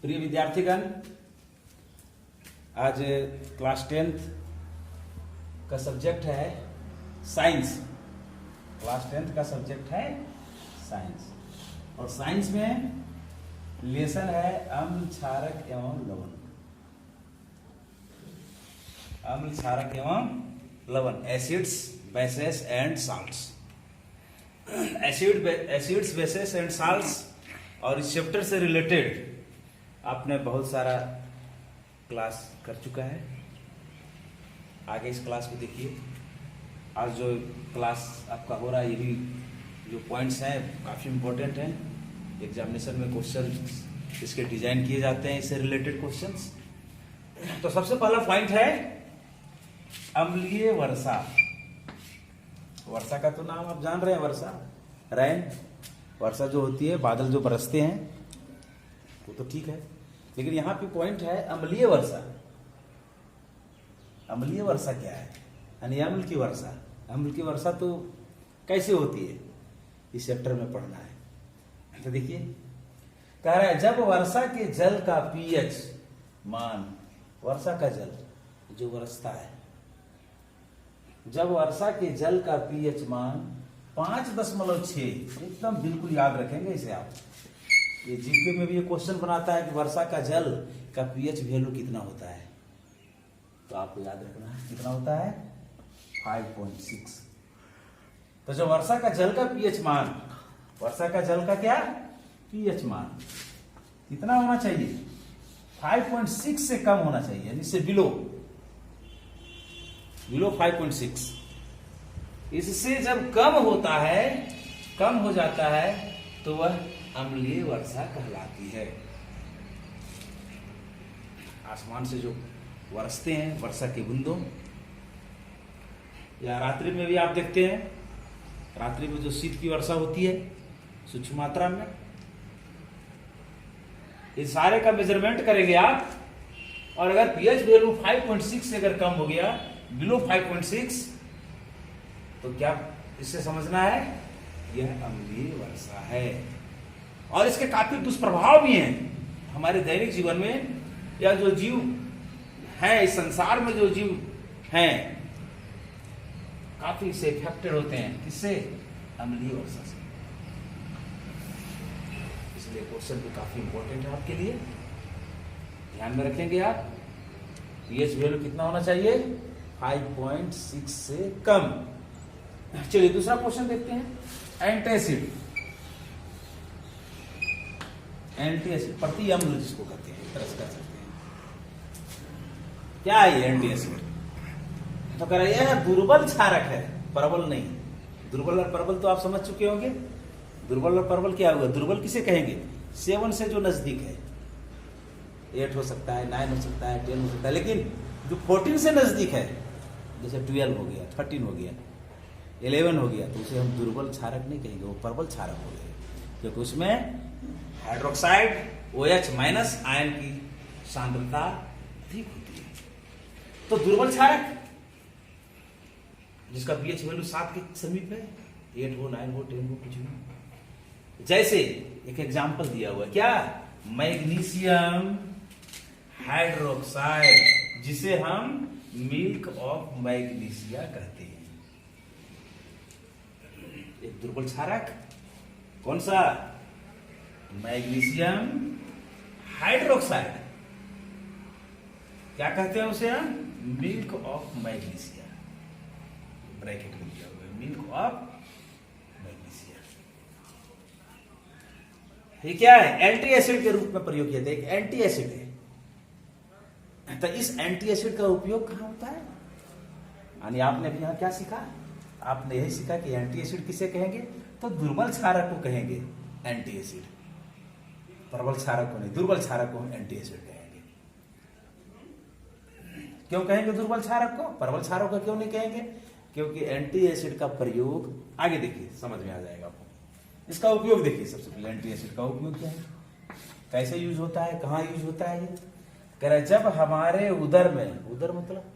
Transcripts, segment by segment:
प्रिय विद्यार्थीगण, आज class 10th का सब्जेक्ट है साइंस। क्लास 10th का सब्जेक्ट है साइंस और साइंस में लेसन है अम्ल, क्षारक एवं लवण। अम्ल, क्षारक एवं लवण, acids, bases and salts. Acids, bases and salts और इस चैप्टर से रिलेटेड आपने बहुत सारा क्लास कर चुका है। आगे इस क्लास को देखिए। आज जो क्लास आपका हो रहा है, ये भी जो पॉइंट्स हैं काफ़ी इम्पोर्टेंट हैं। एग्जामिनेशन में क्वेश्चन इसके डिजाइन किए जाते हैं, इससे रिलेटेड क्वेश्चंस। तो सबसे पहला पॉइंट है अम्लीय वर्षा। वर्षा का तो नाम आप जान रहे हैं, वर्षा, रैन। वर्षा जो होती है, बादल जो बरसते हैं, वो तो ठीक है, लेकिन यहाँ पे पॉइंट है अम्लीय वर्षा। अम्लीय वर्षा क्या है? यानी अम्ल की वर्षा। अम्ल की वर्षा तो कैसे होती है, इस चैप्टर में पढ़ना है। तो देखिए, कह रहा है जब वर्षा के जल का पीएच मान, वर्षा का जल जो बरसता है, जब वर्षा के जल का पीएच मान 5.6, एकदम बिल्कुल याद रखेंगे इसे आप। ये जीके में भी ये क्वेश्चन बनाता है कि वर्षा का जल का पीएच वैल्यू कितना होता है, तो आपको याद रखना है कितना होता है, 5.6। तो जब वर्षा का जल का पीएच मान, वर्षा का जल का क्या पीएच मान कितना होना चाहिए, 5.6 से कम होना चाहिए, यानी से बिलो 5.6। इससे जब कम होता है, कम हो जाता है, तो वह अम्लीय वर्षा कहलाती है। आसमान से जो बरसते हैं वर्षा के बूंदों, या रात्रि में भी आप देखते हैं, रात्रि में जो शीत की वर्षा होती है सूक्ष्म मात्रा में, इस सारे का मेजरमेंट करेंगे आप, और अगर पीएच वैल्यू 5.6 से अगर कम हो गया, बिलो 5.6, तो क्या इससे समझना है, यह अम्लीय वर्षा है। और इसके काफी दुष्प्रभाव भी हैं हमारे दैनिक जीवन में, या जो जीव हैं इस संसार में, जो जीव हैं काफी से इफेक्टेड होते हैं, किससे, अम्लीय वर्षा से। इसलिए क्वेश्चन भी काफी इंपॉर्टेंट है आपके लिए, ध्यान में रखेंगे आप। पीएच वैल्यू कितना होना चाहिए, 5.6 से कम। चलिए दूसरा क्वेश्चन देखते हैं। एंटासिड, एंटीएसिड, प्रति अम्ल जिसको कहते हैं, तरह से कह सकते हैं। क्या है ये एंटीएसिड? तो कह रहा है यह दुर्बल क्षारक है, प्रबल नहीं। दुर्बल और प्रबल तो आप समझ चुके होंगे। दुर्बल और प्रबल क्या होगा? दुर्बल किसे कहेंगे? 7 से जो नजदीक है, 8 हो सकता है, 9 हो सकता है, 10 हो सकता है, लेकिन जो 14 से नजदीक है, जैसे 12 हो गया, 13 हो गया, 11 हो गया, तो उसे हम दुर्बल क्षारक नहीं कहेंगे, वो प्रबल क्षारक हो गए, क्योंकि उसमें हाइड्रोक्साइड OH- आयन की सांद्रता अधिक होती है। तो दुर्बल क्षारक जिसका पीएच वैल्यू 7 के समीप है, 8 हो, 9 हो, 10 हो, कुछ भी। जैसे एक एग्जांपल दिया हुआ है, क्या, मैग्नीशियम हाइड्रोक्साइड, जिसे हम मिल्क ऑफ मैग्नीशिया कहते हैं। एक दुर्बल क्षारक कौन सा, मैग्नीशियम हाइड्रोक्साइड, क्या कहते हैं उसे हम, मिल्क ऑफ मैग्नीशिया, ब्रैकेट में दिया हुआ है, मिल्क ऑफ मैग्नीशिया। ये क्या है, एंटी एसिड के रूप में प्रयोग किया था, एक एंटी एसिड है। तो इस एंटी एसिड का उपयोग कहां होता है, यानी आपने अभी यहां क्या सीखा, आपने यही सीखा कि एंटी एसिड किसे कहेंगे, तो दुर्बल क्षारक को कहेंगे एंटी एसिड, प्रबल क्षारक को नहीं, दुर्बल क्षारक को हम एंटी एसिड कहेंगे। क्यों कहेंगे दुर्बल क्षारक को, प्रबल क्षारक को क्यों नहीं कहेंगे? क्योंकि एंटी एसिड का प्रयोग, आगे देखिए समझ में आ जाएगा आपको। इसका उपयोग देखिए, सबसे पहले एंटी एसिड का उपयोग क्या है, कैसे यूज होता है, कहां यूज होता है। ये कह रहा है जब हमारे उदर में, उदर मतलब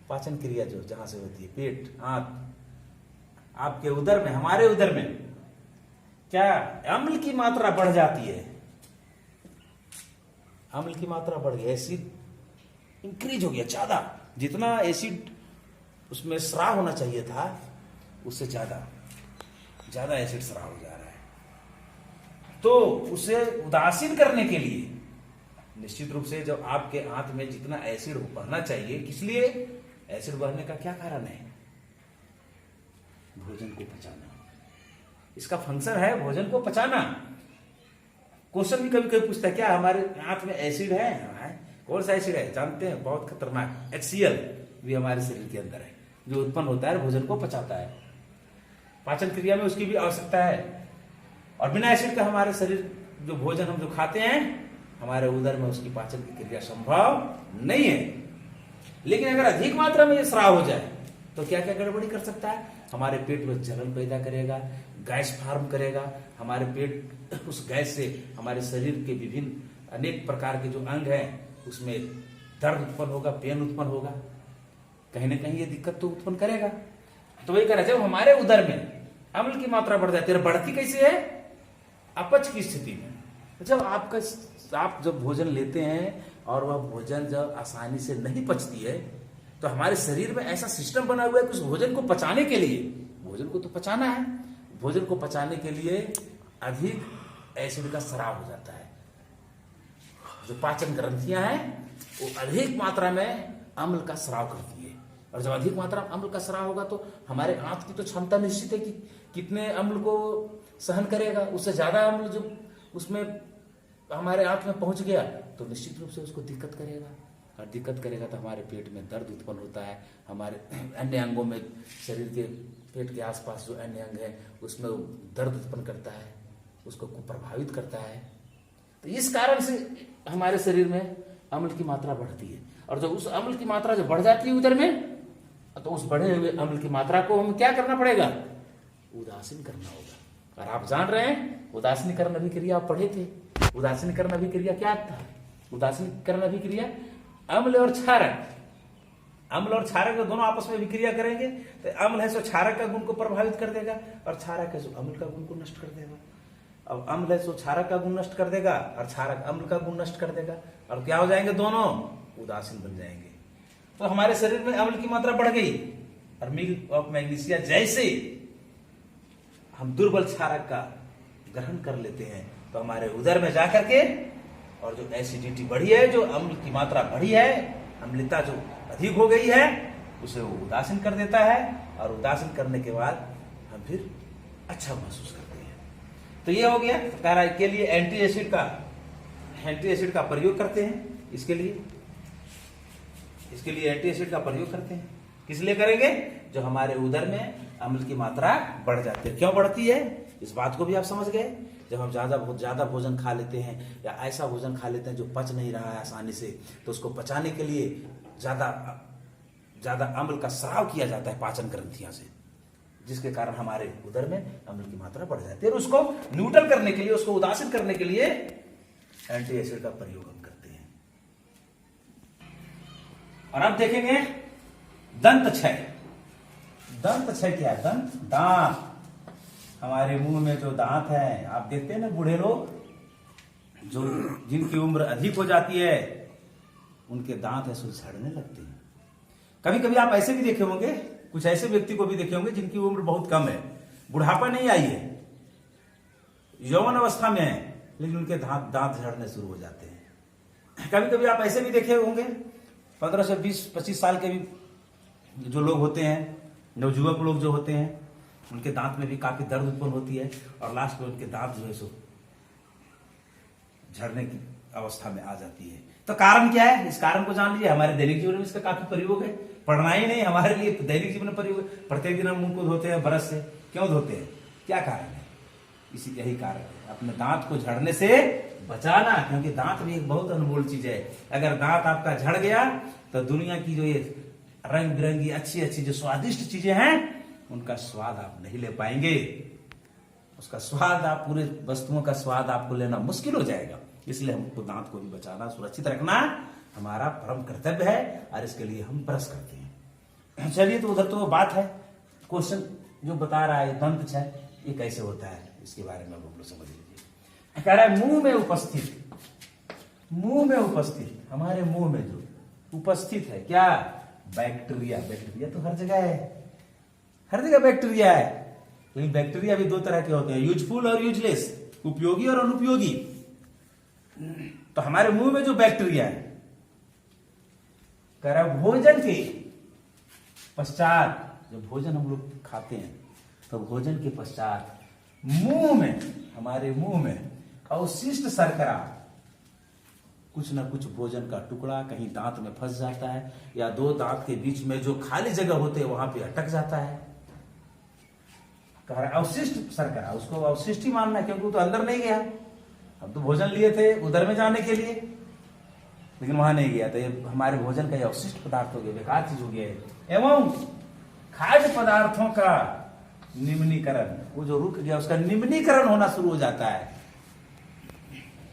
पाचन क्रिया जो जहां से होती है, पेट, आंत, आपके उदर में, हमारे उदर में क्या अम्ल की मात्रा बढ़ जाती है, अम्ल की मात्रा बढ़ गई, एसिड इंक्रीज हो गया ज्यादा, जितना एसिड उसमें स्राव होना चाहिए था उससे ज्यादा एसिड स्राव हो जा रहा है। तो उसे उदासीन करने के लिए निश्चित रूप से जब आपके आंत में जितना एसिड बढ़ना चाहिए, किस लिए एसिड बढ़ने का क्या कारण है? भोजन को पचाना, इसका फंक्शन है भोजन को पचाना। क्वेश्चन भी कभी कभी पूछता है क्या हमारे आंत में एसिड है? कौन सा एसिड है जानते हैं? बहुत खतरनाक HCl भी हमारे शरीर के अंदर है, जो उत्पन्न होता है भोजन को पचाता है। पाचन क्रिया में उसकी भी आवश्यकता है, और बिना एसिड का हमारे शरीर जो भोजन हम जो खाते हैं हमारे उदर में उसकी पाचन की क्रिया संभव नहीं है। लेकिन अगर अधिक मात्रा में ये स्राव हो जाए तो क्या क्या गड़बड़ी कर सकता है? हमारे पेट में जलन पैदा करेगा, गैस फॉर्म करेगा, हमारे पेट उस गैस से हमारे शरीर के विभिन्न अनेक प्रकार के जो अंग हैं उसमें दर्द उत्पन्न होगा, पेन उत्पन्न होगा, कहीं ना कहीं ये दिक्कत तो उत्पन्न करेगा। तो वही कह रहे जब हमारे उदर में अम्ल की मात्रा बढ़ जाती है, बढ़ती कैसे है? अपच की स्थिति में। जब आप जब भोजन लेते हैं और वह भोजन जब आसानी से नहीं पचती है तो हमारे शरीर में ऐसा सिस्टम बना हुआ है कि उस भोजन को पचाने के लिए, भोजन को तो पचाना है, भोजन को पचाने के लिए अधिक एसिड का स्राव हो जाता है। जो पाचन ग्रंथियां हैं वो अधिक मात्रा में अम्ल का स्राव करती है, और जब अधिक मात्रा में अम्ल का स्राव होगा तो हमारे आंत की तो क्षमता निश्चित है कि कितने अम्ल को सहन करेगा। उससे ज्यादा अम्ल जो उसमें हमारे आंत में पहुंच गया तो निश्चित रूप से उसको दिक्कत करेगा, और दिक्कत करेगा तो हमारे पेट में दर्द उत्पन्न होता है, हमारे अन्य अंगों में, शरीर के पेट के आसपास जो अन्य अंग है उसमें दर्द उत्पन्न करता है, उसको प्रभावित करता है। तो इस कारण से हमारे शरीर में अम्ल की मात्रा बढ़ती है, और जब उस अम्ल की मात्रा जब बढ़ जाती है उधर में, तो उस बढ़े हुए अम्ल की मात्रा को हमें क्या करना पड़ेगा? उदासीन करना होगा। और आप जान रहे हैं उदासीनीकरण अभिक्रिया आप पढ़े थे। उदासीनीकरण अभिक्रिया क्या था? उदासीनीकरण अभिक्रिया अम्ल और क्षारक, अम्ल और क्षारक दोनों आपस में विक्रिया करेंगे तो अम्ल है सो क्षारक का गुण को प्रभावित कर देगा, और क्षारक है सो अम्ल का गुण को नष्ट कर देगा। अब अम्ल है सो क्षारक का गुण नष्ट कर देगा और क्षारक अम्ल का गुण नष्ट कर देगा, और क्या हो जाएंगे? दोनों उदासीन बन जाएंगे। तो हमारे शरीर में अम्ल की मात्रा बढ़ गई, और मिल्क ऑफ मैग्नीशिया जैसे हम दुर्बल क्षारक का ग्रहण कर लेते हैं तो हमारे उदर में जाकर के, और जो एसिडिटी बढ़ी है, जो अम्ल की मात्रा बढ़ी है, अम्लता जो अधिक हो गई है, उसे वो उदासीन कर देता है, और उदासीन करने के बाद हम फिर अच्छा महसूस करते हैं। तो ये हो गया। कह रहा है के लिए एंटी एसिड का प्रयोग करते हैं। इसके लिए एंटी एसिड का प्रयोग करते हैं। किस लिए करेंगे? जो हमारे उदर में अम्ल की मात्रा बढ़ जाती है। क्यों बढ़ती है इस बात को भी आप समझ गए। जब हम ज्यादा भोजन खा लेते हैं या ऐसा भोजन खा लेते हैं जो पच नहीं रहा है आसानी से, तो उसको पचाने के लिए ज्यादा अम्ल का स्राव किया जाता है पाचन ग्रंथियां से, जिसके कारण हमारे उदर में अम्ल की मात्रा बढ़ जाती है। और उसको न्यूट्रल करने के लिए, उसको उदासीन करने के लिए एंटी एसिड का प्रयोग हम करते हैं। और अब देखेंगे दंत क्षय। दंत क्षय क्या है? दांत, हमारे मुंह में जो दांत है, आप देखते हैं ना बूढ़े लोग जो जिनकी उम्र अधिक हो जाती है उनके दांत ऐसे झड़ने लगते हैं। कभी कभी आप ऐसे भी देखे होंगे, कुछ ऐसे व्यक्ति को भी देखे होंगे जिनकी उम्र बहुत कम है, बुढ़ापा नहीं आई है, यौवन अवस्था में है, लेकिन उनके दांत झड़ने शुरू हो जाते हैं। कभी कभी आप ऐसे भी देखे होंगे 15 से 20-25 साल के भी जो लोग होते हैं, नवजुवक लोग जो होते हैं, उनके दांत में भी काफी दर्द उत्पन्न होती है, और लास्ट में उनके दांत जो है सो झड़ने की अवस्था में आ जाती है। तो कारण क्या है? इस कारण को जान लीजिए। हमारे दैनिक जीवन में इसका काफी प्रयोग है, पढ़ना ही नहीं, हमारे लिए दैनिक जीवन में प्रयोग है। प्रत्येक दिन हम मुंह को धोते हैं ब्रश से। क्यों धोते हैं? क्या कारण है? यही कारण है, अपने दांत को झड़ने से बचाना, क्योंकि दांत भी एक बहुत अनमोल चीज है। अगर दांत आपका झड़ गया तो दुनिया की जो ये रंग बिरंगी अच्छी जो स्वादिष्ट चीजें हैं उनका स्वाद आप नहीं ले पाएंगे। उसका स्वाद, आप पूरे वस्तुओं का स्वाद आपको लेना मुश्किल हो जाएगा। इसलिए हमको दांत को भी बचाना, सुरक्षित रखना हमारा परम कर्तव्य है, और इसके लिए हम ब्रश करते हैं। चलिए, तो उधर तो बात है, क्वेश्चन जो बता रहा है दंत क्षय ये कैसे होता है, इसके बारे में हम लोग समझ लीजिए। कह रहा है मुंह में उपस्थित, हमारे मुंह में जो उपस्थित है क्या, बैक्टीरिया। बैक्टीरिया तो हर जगह है, हर जगह बैक्टीरिया है। लेकिन बैक्टीरिया भी दो तरह के होते हैं, यूजफुल और यूजलेस, उपयोगी और अनुपयोगी। तो हमारे मुंह में जो बैक्टीरिया है, कह रहा भोजन के पश्चात, जब भोजन हम लोग खाते हैं तो भोजन के पश्चात मुंह में, हमारे मुंह में अवशिष्ट शर्करा, कुछ ना कुछ भोजन का टुकड़ा कहीं दांत में फंस जाता है, या दो दांत के बीच में जो खाली जगह होते हैं वहां पे अटक जाता है। कह रहा अवशिष्ट शर्करा, उसको अवशिष्ट ही मानना है, क्योंकि वो तो अंदर नहीं गया। हम तो भोजन लिए थे उधर में जाने के लिए, लेकिन वहां नहीं गया, तो ये हमारे भोजन का अवशिष्ट पदार्थ हो गया, बेकार चीज हो गया है। एवं खाद्य पदार्थों का निम्नीकरण, वो जो रुक गया उसका निम्नीकरण होना शुरू हो जाता है।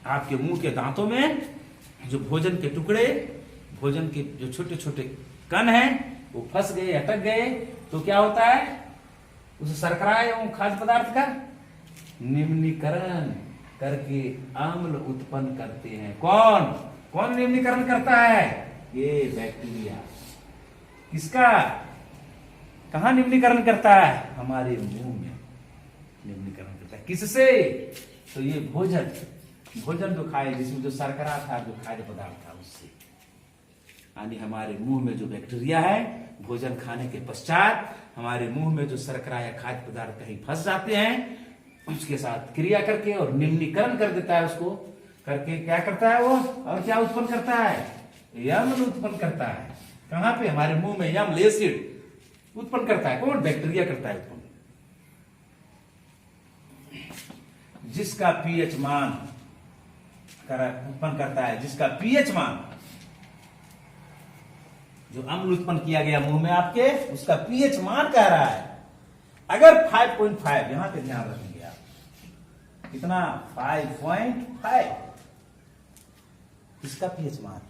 आपके मुंह के दांतों में जो भोजन के टुकड़े, भोजन के जो छोटे छोटे कण हैं, वो फंस गए, अटक गए, तो क्या होता है, उस शर्करा एवं खाद्य पदार्थ का निम्नीकरण करके अम्ल उत्पन्न करते हैं। कौन कौन निम्नीकरण करता है, ये बैक्टीरिया। किसका, कहां निम्नीकरण करता है, हमारे मुंह में निम्नीकरण करता है। किससे, तो ये भोजन, भोजन जो खाए, जिसमें जो शर्करा था, जो खाद्य पदार्थ था, उससे। यानी हमारे मुंह में जो बैक्टीरिया है, भोजन खाने के पश्चात हमारे मुंह में जो शर्करा या खाद्य पदार्थ कहीं फंस जाते हैं, उसके साथ क्रिया करके और निम्नीकरण कर देता है। उसको करके क्या करता है वो, और क्या उत्पन्न करता है, यम्ल उत्पन्न करता है। कहां पे, हमारे मुंह में यम्ल, एसिड उत्पन्न करता है। कौन, बैक्टीरिया करता है उत्पन्न। जिसका पीएच मान उत्पन्न करता है, जिसका पीएच मान, जो अम्ल उत्पन्न किया गया मुंह में आपके, उसका पीएच मान कह रहा है अगर 5.5, यहां पे ध्यान रखेंगे आप, कितना, 5.5, इसका पीएच मान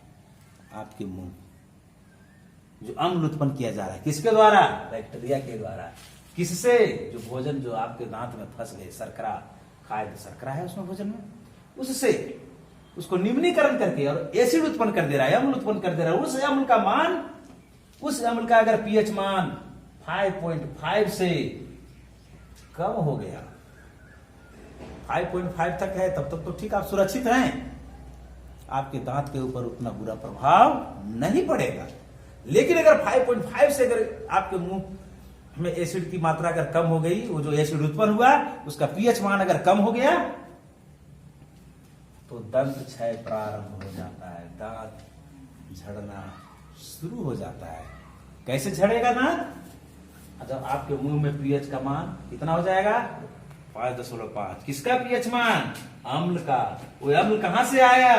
आपके मुंह, जो अम्ल उत्पन्न किया जा रहा है, किसके द्वारा, बैक्टीरिया के द्वारा। किससे, जो भोजन जो आपके दांत में फंस गए, शर्करा, खाद्य शर्करा है उसमें भोजन में, उससे उसको निम्नीकरण करके और एसिड उत्पन्न कर दे रहा है, अम्ल उत्पन्न कर दे रहा है। उस अम्ल का मान, उस अम्ल का अगर पीएच मान 5.5 से कम हो गया, 5.5 तक है, तब तक तो ठीक, आप सुरक्षित हैं, आपके दांत के ऊपर उतना बुरा प्रभाव नहीं पड़ेगा। लेकिन अगर 5.5 से अगर आपके मुंह में एसिड की मात्रा अगर कम हो गई, वो जो एसिड उत्पन्न हुआ, उसका पीएच मान अगर कम हो गया, तो दंत क्षय प्रारंभ हो जाता है, दांत झड़ना शुरू हो जाता है। कैसे झड़ेगा दांत, जब आपके मुंह में पीएच का मान कितना हो जाएगा, 5.5। किसका पीएच मान, अम्ल का। वो अम्ल कहां से आया,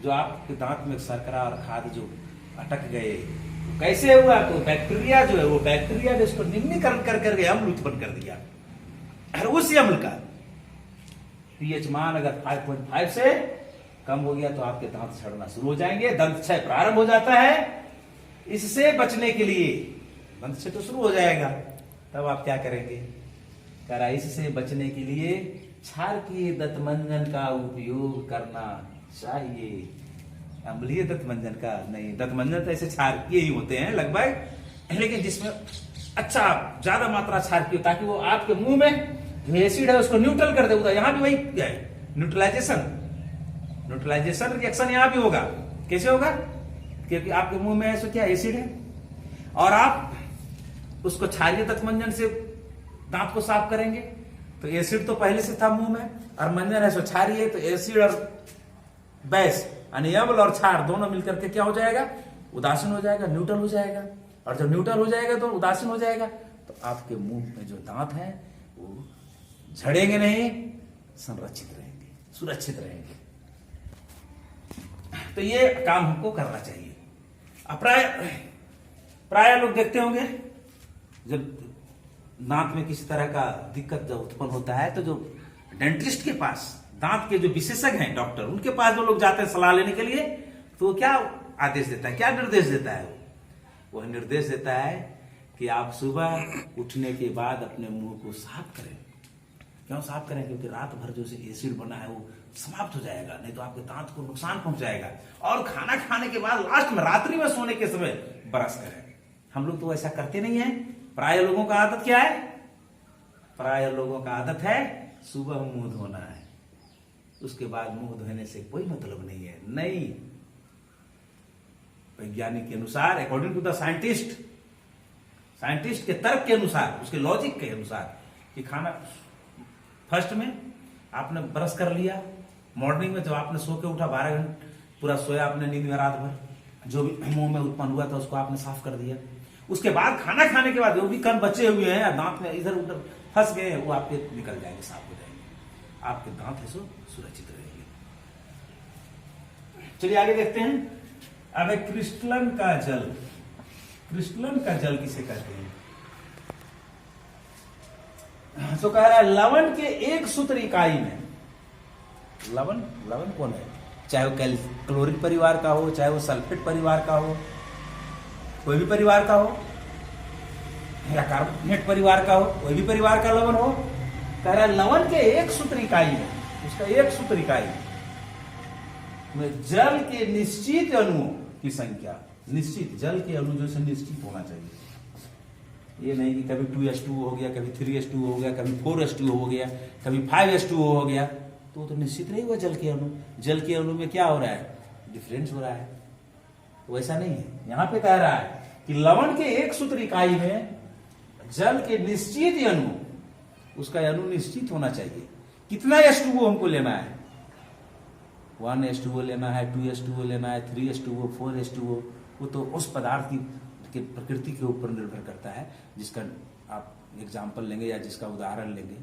जो आपके दांत में शर्करा और खाद्य जो अटक गए, कैसे हुआ, तो बैक्टीरिया जो है, वो बैक्टीरिया ने उसको निम्नीकरण कर करके अम्ल उत्पन्न कर दिया। और उस अम्ल का पीएच मान अगर 5.5 से कम हो गया, तो आपके दांत झड़ना शुरू हो जाएंगे, दंत क्षय प्रारंभ हो जाता है। इससे बचने के लिए, दंत क्षय तो शुरू हो जाएगा, तब आप क्या करेंगे, कह रहा इससे बचने के लिए क्षारकीय दंतमंजन का उपयोग करना चाहिए। अम्लीय दंतमंजन का नहीं, दंतमंजन तो ऐसे क्षारकीय ही होते हैं लगभग, लेकिन जिसमें अच्छा ज्यादा मात्रा क्षारकीय, ताकि वो आपके मुंह में जो एसिड है उसको न्यूट्रल कर दे। यहां भी वही क्या है, न्यूट्रलाइजेशन, न्यूट्रलाइजेशन रिएक्शन यहां भी होगा। कैसे होगा, क्योंकि आपके मुंह में ऐसा क्या एसिड है, और आप उसको क्षारीय दंतमंजन से दांत को साफ करेंगे, तो एसिड तो पहले से था मुंह में, और मंजन है सो क्षारीय है, तो एसिड और बेस यानी अम्ल और क्षार दोनों मिलकर के क्या हो जाएगा, उदासीन हो जाएगा, न्यूट्रल हो जाएगा। और जब न्यूट्रल हो जाएगा तो उदासीन हो जाएगा, तो आपके मुंह में जो दांत हैं वो झड़ेंगे नहीं, संरक्षित रहेंगे, सुरक्षित रहेंगे। तो ये काम हमको करना चाहिए। प्राय लोग देखते होंगे, जब दांत में किसी तरह का दिक्कत जब उत्पन्न होता है, तो जो डेंटिस्ट के पास, दांत के जो विशेषज्ञ हैं डॉक्टर, उनके पास जो लोग जाते हैं सलाह लेने के लिए, तो क्या आदेश देता है, क्या निर्देश देता है, वह निर्देश देता है कि आप सुबह उठने के बाद अपने मुंह को साफ करें। क्यों साफ करें, क्योंकि रात भर जो एसिड बना है वो समाप्त हो जाएगा, नहीं तो आपके दांत को नुकसान पहुंचाएगा। और खाना खाने के बाद लास्ट में रात्रि में सोने के समय ब्रश करें। हम लोग तो ऐसा करते नहीं है। प्राय लोगों का आदत क्या है? प्राय लोगों का आदत है सुबह मुंह धोना है, उसके बाद मुंह धोने से कोई मतलब नहीं है। नहीं, वैज्ञानिक के अनुसार, अकॉर्डिंग टू द साइंटिस्ट के तर्क के अनुसार, उसके लॉजिक के अनुसार, कि खाना फर्स्ट में आपने ब्रश कर लिया, मॉर्निंग में जब आपने सो के उठा, 12 घंटे पूरा सोया आपने नींद में रात भर, जो भी मुंह में उत्पन्न हुआ था उसको आपने साफ कर दिया। उसके बाद खाना खाने के बाद जो भी कण बचे हुए हैं या दांत में इधर उधर फंस गए हैं वो आपके निकल जाएंगे, साफ हो जाएंगे, आपके दांत है सो सुरक्षित रहेंगे। चलिए आगे देखते हैं। अब है क्रिस्टलन का जल। क्रिस्टलन का जल किसे कहते हैं? तो कह रहा है लवण के एक सूत्र इकाई में, लवण कौन है? चाहे वो क्लोरीन परिवार का हो, चाहे वो सल्फेट परिवार का हो, कोई भी परिवार का हो, या कार्बोनेट परिवार का हो, कोई भी परिवार का लवण हो। कह रहा है लवण के एक सूत्र इकाई में, उसका एक सूत्र इकाई में जल के निश्चित अणुओं की संख्या, निश्चित जल के अणु जो से निश्चित होना चाहिए। ये नहीं कि कभी 2s2 हो गया, कभी 3s2 हो गया, कभी 4s2 हो गया, कभी 5s2 हो गया, तो निश्चित नहीं हुआ जल के अणु। जल के अणु में क्या हो रहा है? डिफरेंस हो रहा है। वैसा नहीं है। यहां पे कह रहा है कि लवण के एक सूत्र इकाई में जल के निश्चित अणु, उसका अणु निश्चित होना चाहिए। कितना H2O हमको लेना है? 1s2O लेना है, 2s2O लेना है, 3s2O, 4s2O, वो तो उस पदार्थ की प्रकृति के ऊपर निर्भर करता है, जिसका आप एग्जाम्पल लेंगे या जिसका उदाहरण लेंगे।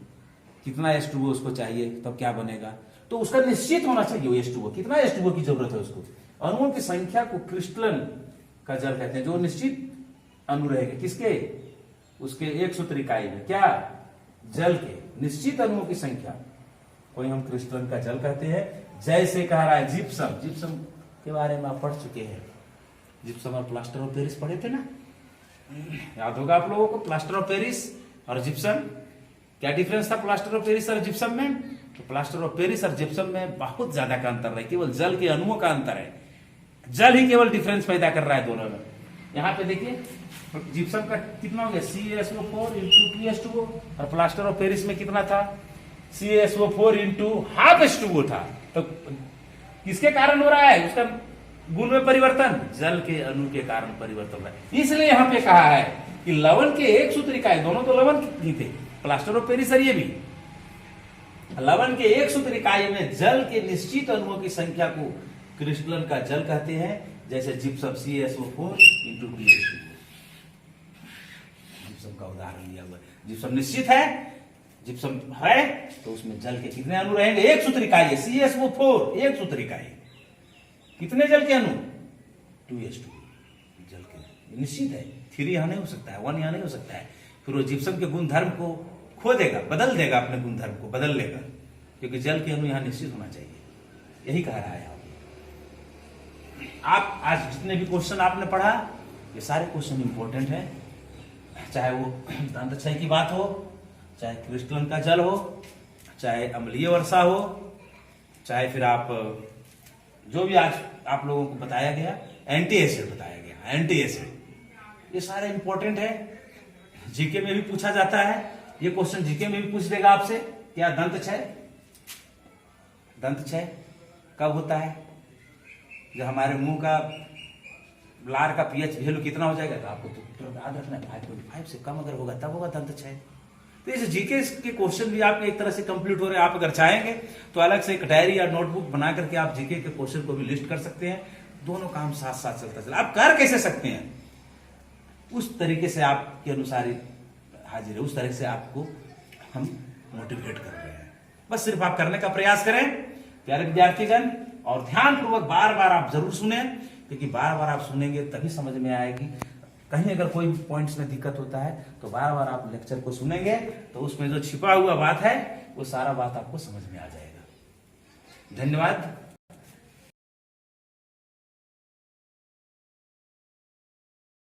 कितना H2O उसको चाहिए तब क्या बनेगा, तो उसका निश्चित होना चाहिए H2O। कितना H2O की जरूरत है उसको, अणुओं की संख्या को क्रिस्टलन का जल कहते हैं, जो निश्चित अणु रहेगा किसके, उसके एक सूत्र इकाई में, क्या, जल के निश्चित अणुओं की संख्या कोई हम क्रिस्टलन का जल कहते हैं। जैसे कह रहा है जिप्सम, जिप्सम के बारे में आप पढ़ चुके हैं, जिप्सम और प्लास्टर ऑफ पेरिस पढ़े थे ना, याद होगा आप लोगों को। प्लास्टर ऑफ पेरिस और जिप्सम, क्या डिफरेंस था प्लास्टर ऑफ पेरिस और जिप्सम में? तो प्लास्टर ऑफ पेरिस और जिप्सम में बहुत ज्यादा का अंतर है, केवल जल के अणुओं का अंतर है। जल ही केवल डिफरेंस पैदा कर रहा है दोनों में। यहाँ पे देखिए जिप्सम का कितना हो गया, CaSO4 × 2s2O, और प्लास्टर ऑफ पेरिस में कितना था, CaSO4 × ½ H2O था। तो किसके कारण हो रहा है उसका गुण में परिवर्तन? जल के अणु के कारण परिवर्तन हो रहा है। इसलिए यहाँ पे कहा है कि लवण के एक सूत्र इकाई, दोनों तो लवण ही थे, प्लास्टर ऑफ पेरिस और ये भी, लवण के एक सूत्र इकाई में जल के निश्चित अणुओं की संख्या को क्रिस्टलन का जल कहते हैं। जैसे जिप्सम CaSO4 × 2s2O, जिप्सम का उदाहरण लिया हुआ है। जिप्सम निश्चित है, जिप्सम है तो उसमें जल के कितने अणु रहेंगे? एक सूत्र इकाई है CaSO4, एक सूत्र इकाई। कितने जल के अणु? 2s2 जल के, निश्चित है। 3 यहां नहीं हो सकता है, 1 यहां नहीं हो सकता है। फिर वो जिप्सम के गुण धर्म को खो देगा, बदल देगा, अपने गुण धर्म को बदल लेगा, क्योंकि जल के अणु यहां निश्चित होना चाहिए। यही कह रहा है आप आज जितने भी क्वेश्चन आपने पढ़ा, ये सारे क्वेश्चन इंपॉर्टेंट है। चाहे वो दंत क्षय की बात हो, चाहे क्रिस्टलन का जल हो, चाहे अम्लीय वर्षा हो, चाहे फिर आप जो भी आज आप लोगों को बताया गया, एंटी एसिड बताया गया, एंटी एसिड, ये सारे इंपॉर्टेंट है। जीके में भी पूछा जाता है, ये क्वेश्चन जीके में भी पूछ देगा आपसे। क्या दंत क्षय, दंत क्षय कब होता है? जब हमारे मुंह का लार का पीएच वैल्यू कितना हो जाएगा, तो आपको तो याद रखना है 5.5 से कम अगर होगा तब होगा दंत क्षय। तो इस जीके के क्वेश्चन भी आपके एक तरह से कंप्लीट हो रहे हैं। आप अगर चाहेंगे तो अलग से एक डायरी या नोटबुक बना करके आप जीके के क्वेश्चन को भी लिस्ट कर सकते हैं। दोनों काम साथ साथ चलता चला। आप कर कैसे सकते हैं, उस तरीके से आपके अनुसार हाजिर है, उस तरह से आपको हम मोटिवेट कर रहे हैं। बस सिर्फ आप करने का प्रयास करें प्यारे विद्यार्थीगण, और ध्यानपूर्वक बार बार आप जरूर सुने, क्योंकि बार बार आप सुनेंगे तभी समझ में आएगी। कहीं अगर कोई पॉइंट्स में दिक्कत होता है तो बार बार आप लेक्चर को सुनेंगे तो उसमें जो छिपा हुआ बात है वो सारा बात आपको समझ में आ जाएगा। धन्यवाद।